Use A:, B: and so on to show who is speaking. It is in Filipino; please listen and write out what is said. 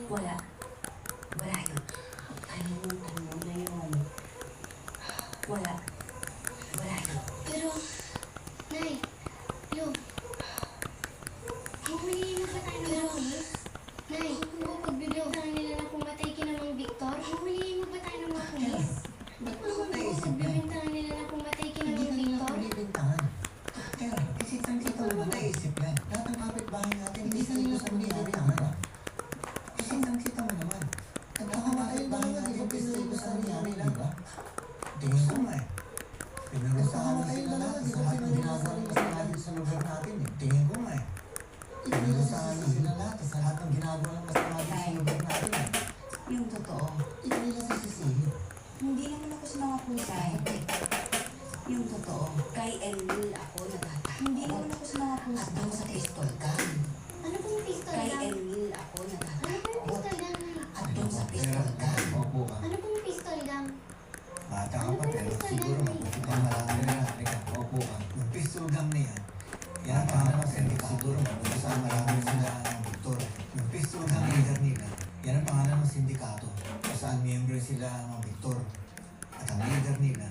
A: Wala. Wala yun. Kalimutan mo na yun. Wala. Wala yun.
B: Pero, Nay, Lo, huhulihin mo ba tayo ng mga pulis? Nay, pagbibigyan nila na pumatay ka namang Victor, huhulihin mo ba tayo ng mga pulis?
C: Ba't mo naman naisip yan?
B: Pagbibintangan nila na pumatay ka
C: Hindi
B: namang
C: ka nila
B: Victor?
C: pinibintangan. Kaya, isip-isip mo naman naisip yan. Lahat ng kapitbahay natin, hindi sa nila pinibintangan. Isip-isip mo naman. Nagkakapitbahay natin, hindi sa nangyari, di ba? Tingin ko nga eh. Pinarusahan na sila lahat sa lahat ng ginagawa ng masama sa lugar natin eh. Tingin ko nga eh. Pinarusahan na sila lahat sa lahat ng ginagawa ng masama sa lugar natin eh.
A: Yung totoo.
C: Hindi nila sisisihin.
A: Hindi naman ako sa mga pusay. Yung totoo. Kay Elmil ako nagtata. Hindi naman ako sa mga pusay. At doon sa pistol gun.
B: Ano pong pistol
A: Kay
B: gun?
A: Elmil ako nagtata.
B: Ano pong pistol gun, Nay?
A: At doon sa pistol gun.
C: Opo ka.
B: Ano pong pistol gun?
C: Bata ka pa pero siguro mabuti ka marami na halika. Opo ka. Yung pistol gun na yan, yan ang pangalan ng sindikato. Siguro mabuti sa marami sila ng Victor. Yung pistol gun leader nila, yan ang pangalan ng sindikato. Kung saan miyembro sila ng Victor. At ang leader nila,